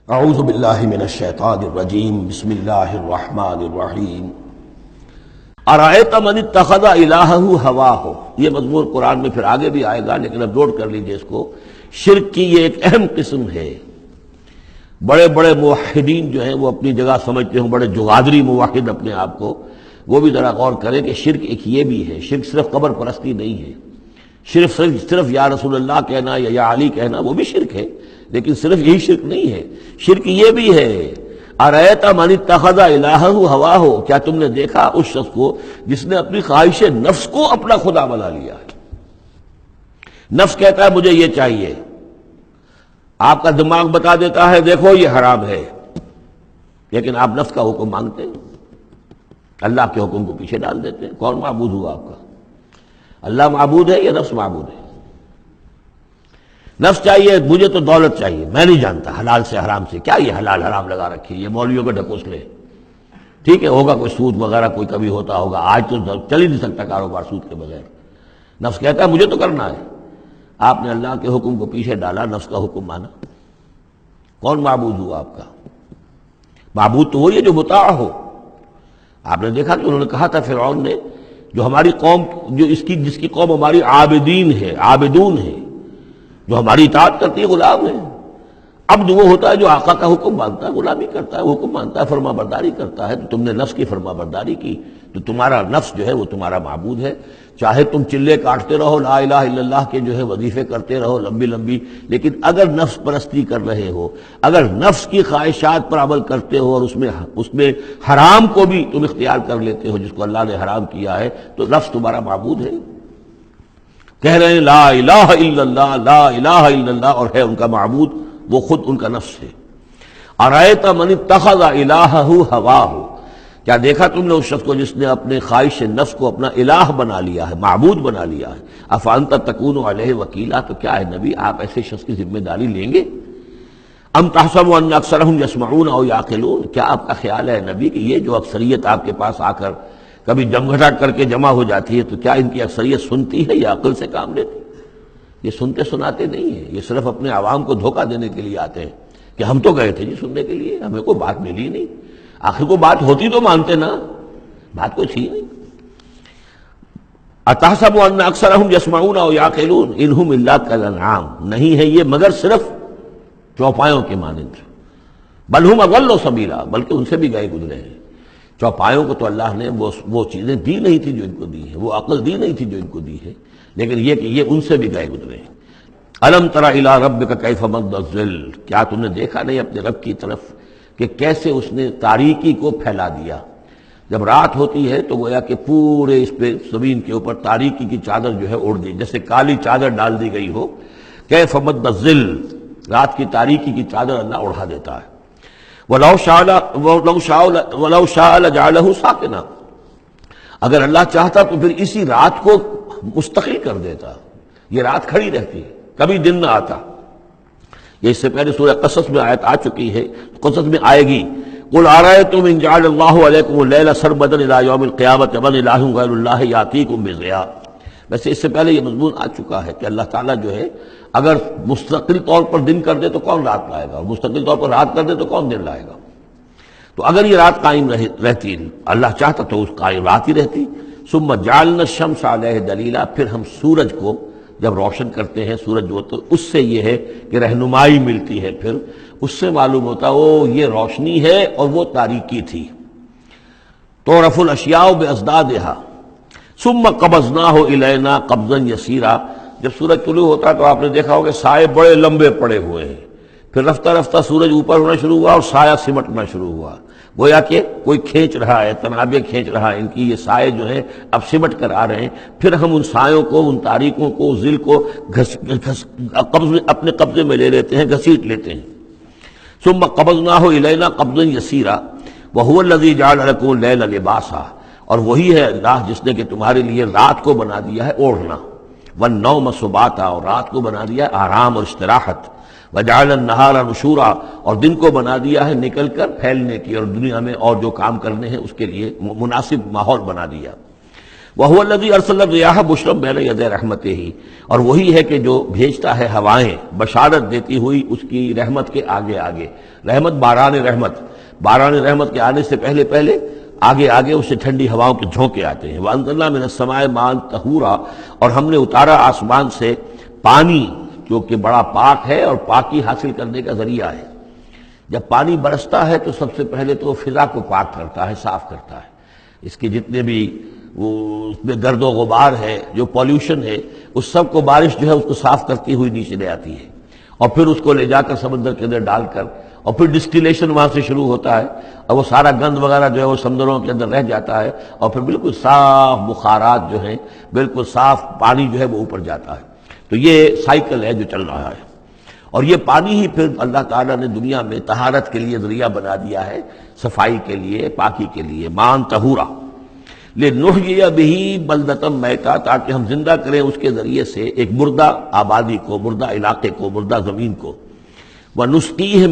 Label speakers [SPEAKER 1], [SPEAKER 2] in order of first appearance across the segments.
[SPEAKER 1] اعوذ باللہ من الشیطان الرجیم بسم اللہ الرحمن الرحیم ارأیت من اتخذ الہہ ہواہ، یہ مضمون قرآن میں پھر آگے بھی آئے گا، لیکن اب نوٹ کر لیجئے اس کو۔ شرک کی یہ ایک اہم قسم ہے۔ بڑے بڑے موحدین جو ہیں وہ اپنی جگہ سمجھتے ہیں، بڑے جغادری موحد اپنے آپ کو، وہ بھی ذرا غور کریں کہ شرک ایک یہ بھی ہے۔ شرک صرف قبر پرستی نہیں ہے، صرف یا رسول اللہ کہنا یا علی کہنا وہ بھی شرک ہے، لیکن صرف یہی شرک نہیں ہے، شرک یہ بھی ہے۔ ارأیت من اتخذ الہہ ہواہ، کیا تم نے دیکھا اس شخص کو جس نے اپنی خواہش نفس کو اپنا خدا بنا لیا ہے؟ نفس کہتا ہے مجھے یہ چاہیے، آپ کا دماغ بتا دیتا ہے دیکھو یہ حرام ہے، لیکن آپ نفس کا حکم مانگتے ہیں، اللہ کے حکم کو پیچھے ڈال دیتے ہیں۔ کون معبود ہوا آپ کا؟ اللہ معبود ہے یا نفس معبود ہے؟ نفس چاہیے مجھے تو دولت چاہیے، میں نہیں جانتا حلال سے حرام سے، کیا یہ حلال حرام لگا رکھی، یہ مولویوں کے ڈھکوس لے، ٹھیک ہے ہوگا کوئی سود وغیرہ کوئی کبھی ہوتا ہوگا، آج تو چل ہی نہیں سکتا کاروبار سود کے بغیر۔ نفس کہتا ہے مجھے تو کرنا ہے، آپ نے اللہ کے حکم کو پیچھے ڈالا، نفس کا حکم مانا۔ کون معبود ہوا آپ کا؟ معبود تو وہی ہے جو مطاع ہو۔ آپ نے دیکھا کہ انہوں نے کہا تھا فرعون نے، جو ہماری قوم جس کی قوم ہماری عابدین ہے، عابدون ہے، جو ہماری اطاعت کرتی ہے، غلام ہے۔ عبد وہ ہوتا ہے جو آقا کا حکم مانتا ہے، غلامی کرتا ہے، حکم مانتا ہے، فرما برداری کرتا ہے۔ تو تم نے نفس کی فرما برداری کی تو تمہارا نفس جو ہے وہ تمہارا معبود ہے۔ چاہے تم چلے کاٹتے رہو، لا الہ الا اللہ کے جو ہے وظیفے کرتے رہو لمبی لمبی، لیکن اگر نفس پرستی کر رہے ہو، اگر نفس کی خواہشات پر عمل کرتے ہو اور اس میں حرام کو بھی تم اختیار کر لیتے ہو جس کو اللہ نے حرام کیا ہے، تو نفس تمہارا معبود ہے۔ کہہ رہے ہیں لا الہ الا اللہ، لا الہ الا اللہ، اور ہے ان کا معبود وہ خود ان کا نفس ہے۔ ارأیت من اتخذ الہہ ہواہ، کیا دیکھا تم نے اس شخص کو جس نے اپنے خواہش نفس کو اپنا الہ بنا لیا ہے، معبود بنا لیا ہے۔ افانت تکون علیہ وکیلا، تو کیا ہے نبی آپ ایسے شخص کی ذمہ داری لیں گے؟ ام تحسب ان اکثرہم یسمعون او یعقلون، کیا آپ کا خیال ہے نبی کہ یہ جو اکثریت آپ کے پاس آ کر کبھی جمگھٹا کر کے جمع ہو جاتی ہے، تو کیا ان کی اکثریت سنتی ہے یا عقل سے کام لیتی؟ یہ سنتے سناتے نہیں ہیں، یہ صرف اپنے عوام کو دھوکہ دینے کے لیے آتے ہیں کہ ہم تو گئے تھے جی سننے کے لیے، ہمیں کوئی بات ملی نہیں۔ آخر کو بات ہوتی تو مانتے نا، بات کوئی تھی نہیں۔ اتحسب ان اکثرہم یسمعون او یعقلون ان ھم الا کالانعام، نہیں ہے یہ مگر صرف چوپایوں کے مانند، بل ھم اضل سبیلا، بلکہ ان سے بھی گئے گزرے ہیں۔ چوپایوں کو تو اللہ نے وہ چیزیں دی نہیں تھی جو ان کو دی ہے، وہ عقل دی نہیں تھی جو ان کو دی ہے، لیکن یہ کہ یہ ان سے بھی گئے گزرے ہیں۔ الم تر الی ربک کیف مد الظل، کیا تم نے دیکھا نہیں اپنے رب کی طرف کہ کیسے اس نے تاریکی کو پھیلا دیا؟ جب رات ہوتی ہے تو گویا کہ پورے اس پہ زمین کے اوپر تاریکی کی چادر جو ہے اڑ دی، جیسے کالی چادر ڈال دی گئی ہو۔ کیف مد الظل، رات کی تاریکی کی چادر اللہ اڑا دیتا ہے۔ وَلَوْ شَاءَ لَجَعَلَهُ سَاكِنًا، اگر اللہ چاہتا تو پھر اسی رات کو مستقل کر دیتا، یہ رات کھڑی رہتی ہے، کبھی دن نہ آتا۔ یہ اس سے پہلے سورہ قصص میں آیت آ چکی ہے، قصص میں آئے گی۔ قُلْ أَرَأَيْتُمْ إِنْ جَعَلَ اللَّهُ عَلَيْكُمُ اللَّيْلَ سَرْمَدًا إِلَىٰ يَوْمِ الْقِيَامَةِ مَنْ إِلَٰهٌ غَيْرُ اللَّهِ يَأْتِيكُمْ بِضِيَاءٍ۔ ویسے اس سے پہلے یہ مضمون آ چکا ہے کہ اللہ تعالیٰ جو ہے اگر مستقل طور پر دن کر دے تو کون رات لائے گا، اور مستقل طور پر رات کر دے تو کون دن لائے گا؟ تو اگر یہ رات قائم رہتی، اللہ چاہتا تو اس قائم رات ہی رہتی۔ ثم جعلنا الشمس علیہ دلیلا، پھر ہم سورج کو جب روشن کرتے ہیں، سورج وہ تو اس سے یہ ہے کہ رہنمائی ملتی ہے، پھر اس سے معلوم ہوتا وہ یہ روشنی ہے اور وہ تاریکی تھی۔ تعرف الاشیاء بازدادها ثم قبضناہ الینا قبضا یسیرا، جب سورج طلوع ہوتا تو آپ نے دیکھا ہوگا سائے بڑے لمبے پڑے ہوئے ہیں، پھر رفتہ رفتہ سورج اوپر ہونا شروع ہوا اور سایہ سمٹنا شروع ہوا، گویا کہ کوئی کھینچ رہا ہے، تنابیں کھینچ رہا ہے، ان کی یہ سائے جو ہیں اب سمٹ کر آ رہے ہیں۔ پھر ہم ان سایوں کو، ان تاریکوں کو، ذل کو اپنے قبضے میں لے لیتے ہیں، گھسیٹ لیتے ہیں۔ ثم قبضناہ الینا قبضا یسیرا وہو الذی جعل لکم اللیل لباسا، اور وہی ہے اللہ جس نے کہ تمہارے لیے رات کو بنا دیا ہے اوڑھنا، والنوم سباتا، اور رات کو بنا دیا ہے آرام اور استراحت، وجعل النہار نشورا، اور دن کو بنا دیا ہے نکل کر پھیلنے کی، اور دنیا میں اور جو کام کرنے ہیں اس کے لیے مناسب ماحول بنا دیا۔ وَهُوَ الَّذِي أَرْسَلَ الرِّيَاحَ بُشْرًا بَيْنَ يَدَيْ رَحْمَتِهِ، اور وہی ہے کہ جو بھیجتا ہے ہوائیں بشارت دیتی ہوئی اس کی رحمت کے آگے آگے. رحمت باران رحمت کے آنے سے پہلے پہلے آگے آگے اسے ٹھنڈی ہواؤں کے جھونکے آتے ہیں. وَأَنزَلْنَا مِنَ السَّمَاءِ مَاءً طَهُورًا، اور ہم نے اتارا آسمان سے پانی جو کہ بڑا پاک ہے اور پاکی حاصل کرنے کا ذریعہ ہے. جب پانی برستا ہے تو سب سے پہلے تو فضا کو پاک کرتا ہے، صاف کرتا ہے. اس کے جتنے بھی وہ اس میں گرد و غبار ہے، جو پولیوشن ہے، اس سب کو بارش جو ہے اس کو صاف کرتی ہوئی نیچے لے آتی ہے، اور پھر اس کو لے جا کر سمندر کے اندر ڈال کر، اور پھر ڈسٹیلیشن وہاں سے شروع ہوتا ہے، اور وہ سارا گند وغیرہ جو ہے وہ سمندروں کے اندر رہ جاتا ہے، اور پھر بالکل صاف بخارات جو ہیں، بالکل صاف پانی جو ہے وہ اوپر جاتا ہے. تو یہ سائیکل ہے جو چل رہا ہے. اور یہ پانی ہی پھر اللہ تعالیٰ نے دنیا میں طہارت کے لیے ذریعہ بنا دیا ہے، صفائی کے لیے، پاکی کے لیے. ماء طہورا لنحیی بہ بلدۃ میتا، تاکہ ہم زندہ کریں اس کے ذریعے سے ایک مردہ آبادی کو، مردہ علاقے کو، مردہ زمین کو. ونسقیہ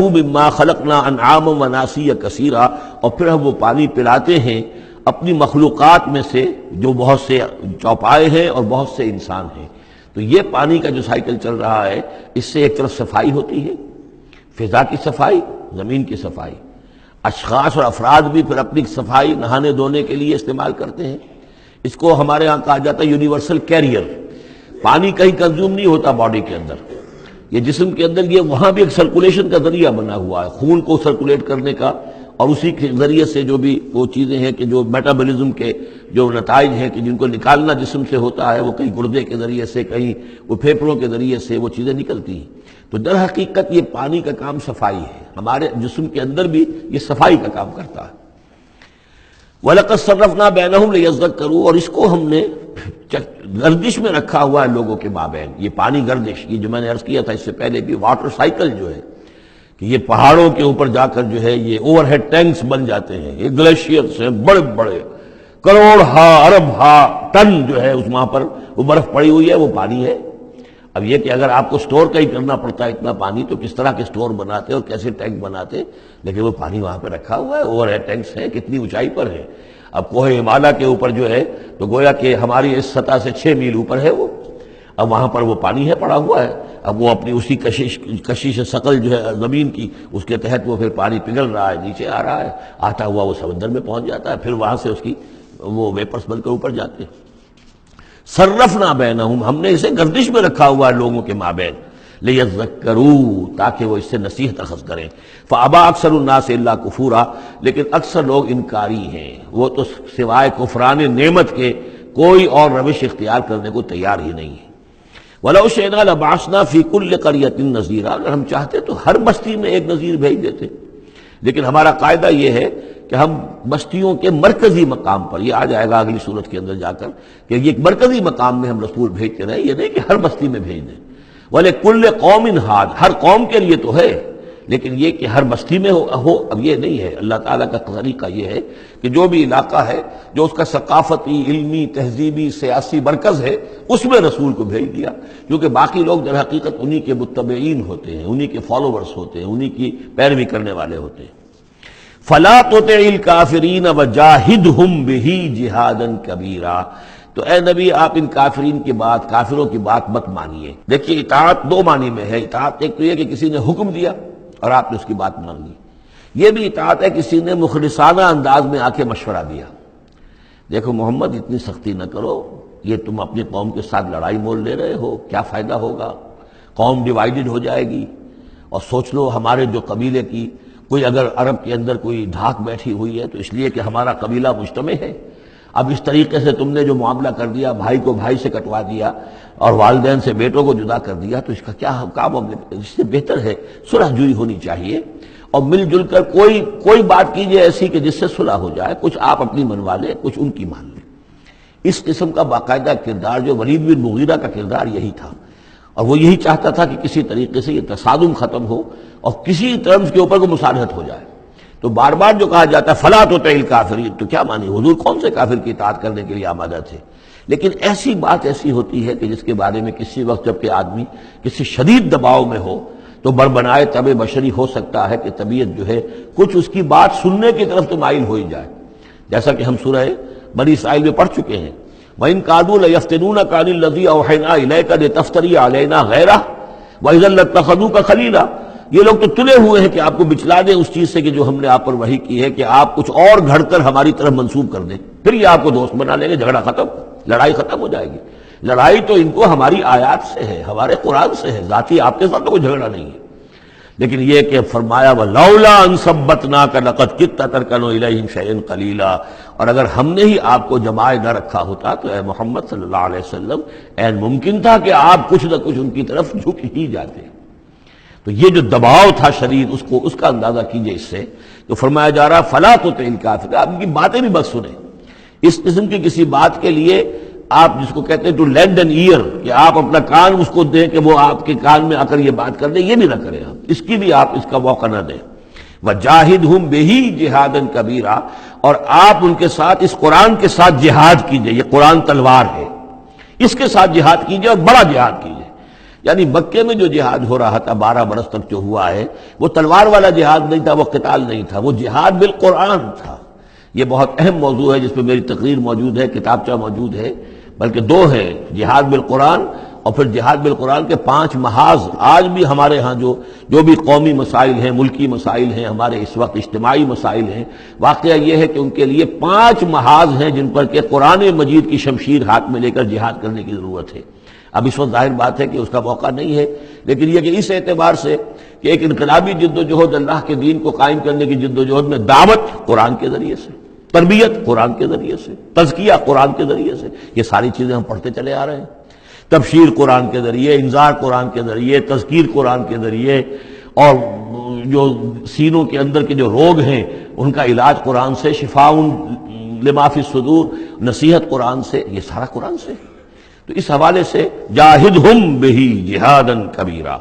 [SPEAKER 1] مما خلقنا انعاما وناسیا کثیرا، اور پھر ہم وہ پانی پلاتے ہیں اپنی مخلوقات میں سے جو بہت سے چوپائے ہیں اور بہت سے انسان ہیں. تو یہ پانی کا جو سائیکل چل رہا ہے، اس سے ایک طرف صفائی ہوتی ہے، فضا کی صفائی، زمین کی صفائی. اشخاص اور افراد بھی پھر اپنی صفائی نہانے دھونے کے لیے استعمال کرتے ہیں. اس کو ہمارے ہاں کہا جاتا ہے یونیورسل کیریئر. پانی کہیں کنزیوم نہیں ہوتا باڈی کے اندر، یہ جسم کے اندر یہ وہاں بھی ایک سرکولیشن کا ذریعہ بنا ہوا ہے، خون کو سرکولیٹ کرنے کا، اور اسی کے ذریعے سے جو بھی وہ چیزیں ہیں کہ جو میٹابولزم کے جو نتائج ہیں کہ جن کو نکالنا جسم سے ہوتا ہے، وہ کہیں گردے کے ذریعے سے، کہیں وہ پھیپھڑوں کے ذریعے سے وہ چیزیں نکلتی ہیں. تو در حقیقت یہ پانی کا کام صفائی ہے، ہمارے جسم کے اندر بھی یہ صفائی کا کام کرتا ہے. وَلَقَدْ صَرَّفْنَا بَيْنَهُمْ لِيَذَّكَّرُوا، اور اس کو ہم نے گردش میں رکھا ہوا ہے لوگوں کے مابین. یہ پانی گردش، یہ جو میں نے عرض کیا تھا اس سے پہلے بھی، واٹر سائیکل جو ہے کہ یہ پہاڑوں کے اوپر جا کر جو ہے یہ اوور ہیڈ ٹینکس بن جاتے ہیں. یہ گلیشیئر سے بڑے بڑے کروڑ ارب ٹن جو ہے اس وہاں پر وہ برف پڑی ہوئی ہے، وہ پانی ہے. اب یہ کہ اگر آپ کو سٹور کا ہی کرنا پڑتا ہے اتنا پانی، تو کس طرح کے سٹور بناتے اور کیسے ٹینک بناتے، لیکن وہ پانی وہاں پہ رکھا ہوا ہے. اوور ہیڈ ٹینکس ہیں، کتنی اونچائی پر ہے. اب کوہ ہمالیہ کے اوپر جو ہے تو گویا کہ ہماری اس سطح سے 6 میل اوپر ہے وہ، اب وہاں پر وہ پانی ہے پڑا ہوا ہے. اب وہ اپنی اسی کشش ثقل جو ہے زمین کی، اس کے تحت وہ پھر پانی پگھل رہا ہے، نیچے آ رہا ہے، آتا ہوا وہ سمندر میں پہنچ جاتا ہے، پھر وہاں سے اس کی وہ ویپرس بن کر اوپر جاتے ہیں. صرفنا بینہم، ہم نے اسے گردش میں رکھا ہوا ہے لوگوں کے مابین. لیذکروا، تاکہ وہ اس سے نصیحت اخذ کریں. فابا اکثر الناس الا کفورا، لیکن اکثر لوگ انکاری ہیں، وہ تو سوائے کفران نعمت کے کوئی اور روش اختیار کرنے کو تیار ہی نہیں ہے. وَلَوْ شِئْنَا لَبَعَثْنَا فِي كُلِّ قَرْيَةٍ نَذِيرًا، اگر ہم چاہتے تو ہر بستی میں ایک نذیر بھیج دیتے، لیکن ہمارا قاعدہ یہ ہے کہ ہم بستیوں کے مرکزی مقام پر، یہ آ جائے گا اگلی صورت کے اندر جا کر، کہ یہ ایک مرکزی مقام میں ہم رسول بھیجتے رہے، یہ نہیں کہ ہر بستی میں بھیج دیں. وَلِكُلِّ قَوْمٍ ہاد، ہر قوم کے لیے تو ہے، لیکن یہ کہ ہر بستی میں ہو اب یہ نہیں ہے. اللہ تعالیٰ کا طریقہ یہ ہے کہ جو بھی علاقہ ہے جو اس کا ثقافتی، علمی، تہذیبی، سیاسی مرکز ہے، اس میں رسول کو بھیج دیا، کیونکہ باقی لوگ در حقیقت انہی کے متبعین ہوتے ہیں، انہی کے فالوورز ہوتے ہیں، انہی کی پیروی کرنے والے ہوتے ہیں. فَلَا تُطِعِ الْكَافِرِينَ وَجَاهِدْهُمْ بِهِ جِهَادًا كَبِيرًا، تو اے نبی آپ ان کافرین کی بات، کافروں کی بات مت مانیے. دیکھیے اطاعت دو معنی میں ہے. اطاعت ایک تو یہ کہ کسی نے حکم دیا اور آپ نے اس کی بات مان لی، یہ بھی اطاعت ہے کسی نے مخلصانہ انداز میں آ کے مشورہ دیا. دیکھو محمد اتنی سختی نہ کرو، یہ تم اپنی قوم کے ساتھ لڑائی مول لے رہے ہو، کیا فائدہ ہوگا، قوم ڈیوائیڈڈ ہو جائے گی. اور سوچ لو ہمارے جو قبیلے کی کوئی اگر عرب کے اندر کوئی دھاک بیٹھی ہوئی ہے تو اس لیے کہ ہمارا قبیلہ مجتمع ہے. اب اس طریقے سے تم نے جو معاملہ کر دیا، بھائی کو بھائی سے کٹوا دیا اور والدین سے بیٹوں کو جدا کر دیا، تو اس کا کیا معاملہ؟ اس سے بہتر ہے صلح جوئی ہونی چاہیے، اور مل جل کر کوئی بات کیجیے ایسی کہ جس سے صلح ہو جائے، کچھ آپ اپنی منوا لیں، کچھ ان کی مان لیں. اس قسم کا باقاعدہ کردار جو ولید بن مغیرہ کا کردار یہی تھا، اور وہ یہی چاہتا تھا کہ کسی طریقے سے یہ تصادم ختم ہو اور کسی ٹرمز کے اوپر کو مصالحت ہو جائے. تو بار بار جو کہا جاتا ہے فلا تطع الکافرین، تو کیا مانی؟ حضور کون سے کافر کی اطاعت کرنے کے لیے آمادہ تھے؟ لیکن ایسی بات ایسی ہوتی ہے کہ جس کے بارے میں کسی وقت جب کہ آدمی کسی شدید دباؤ میں ہو تو بربنائے طبع بشری ہو سکتا ہے کہ طبیعت جو ہے کچھ اس کی بات سننے کی طرف تو مائل ہو ہی جائے. جیسا کہ ہم سورہ بنی اسرائیل میں پڑھ چکے ہیں. وَإِن كَادُوا لَيَفْتِنُونَكَ عَنِ الَّذِي أَوْحَيْنَا إِلَيْكَ لِتَفْتَرِيَ عَلَيْنَا غَيْرَهُ وَإِذًا لَاتَّخَذُوكَ خَلِيلًا. یہ لوگ تو تلے ہوئے ہیں کہ آپ کو بچلا دیں اس چیز سے کہ جو ہم نے آپ پر وحی کی ہے، کہ آپ کچھ اور گھڑ کر ہماری طرف منسوب کر دیں، پھر یہ آپ کو دوست بنا لیں گے، جھگڑا ختم، لڑائی ختم ہو جائے گی. لڑائی تو ان کو ہماری آیات سے ہے، ہمارے قرآن سے ہے، ذاتی آپ کے ساتھ تو کوئی جھگڑا نہیں ہے. لیکن یہ کہ فرمایا وَلَوْلَا أَن ثَبَّتْنَاكَ لَقَدْ كِدتَّ تَرْكَنُ إِلَيْهِمْ شَيْئًا قَلِيلًا. اور اگر ہم نے ہی آپ کو جمائے نہ رکھا ہوتا تو اے محمد صلی اللہ علیہ وسلم عین ممکن تھا کہ آپ کچھ نہ کچھ ان کی طرف جھک ہی جاتے. تو یہ جو دباؤ تھا شدید، اس کا اندازہ کیجئے اس سے. تو فرمایا جا رہا فَلَا تُطِعِ الْكَافِرِينَ. آپ ان کی باتیں بھی بس سنیں. اس قسم کی کسی بات کے لیے آپ جس کو کہتے ہیں ٹو لینڈ این ایئر، کہ آپ اپنا کان اس کو دیں کہ وہ آپ کے کان میں آ کر یہ بات کر دیں، یہ بھی نہ کریں آپ، اس کی بھی آپ اس کا موقع نہ دیں. وَجَاهِدْهُمْ بِهِ جِهَادًا كَبِيرًا. اور آپ ان کے ساتھ اس قرآن کے ساتھ جہاد کیجئے. یہ قرآن تلوار ہے، اس کے ساتھ جہاد کیجئے اور بڑا جہاد کیجئے. یعنی مکے میں جو جہاد ہو رہا تھا 12 برس تک جو ہوا ہے، وہ تلوار والا جہاد نہیں تھا، وہ قتال نہیں تھا، وہ جہاد بالقرآن تھا. یہ بہت اہم موضوع ہے جس پہ میری تقریر موجود ہے، کتابچہ موجود ہے، بلکہ 2 ہے، جہاد بالقرآن اور پھر جہاد بالقرآن کے 5 محاذ. آج بھی ہمارے ہاں جو بھی قومی مسائل ہیں، ملکی مسائل ہیں، ہمارے اس وقت اجتماعی مسائل ہیں، واقعہ یہ ہے کہ ان کے لیے 5 محاذ ہیں جن پر کہ قرآن مجید کی شمشیر ہاتھ میں لے کر جہاد کرنے کی ضرورت ہے. اب اس وقت ظاہر بات ہے کہ اس کا موقع نہیں ہے، لیکن یہ کہ اس اعتبار سے کہ ایک انقلابی جد و جہد اللہ کے دین کو قائم کرنے کی جد و جہد میں دعوت قرآن کے ذریعے سے، تربیت قرآن کے ذریعے سے، تزکیہ قرآن کے ذریعے سے، یہ ساری چیزیں ہم پڑھتے چلے آ رہے ہیں. تبشیر قرآن کے ذریعے، انذار قرآن کے ذریعے، تذکیر قرآن کے ذریعے، اور جو سینوں کے اندر کے جو روگ ہیں ان کا علاج قرآن سے، شفاء لما فی الصدور، نصیحت قرآن سے، یہ سارا قرآن سے. تو اس حوالے سے جاہدہم بہ جہادا کبیرا.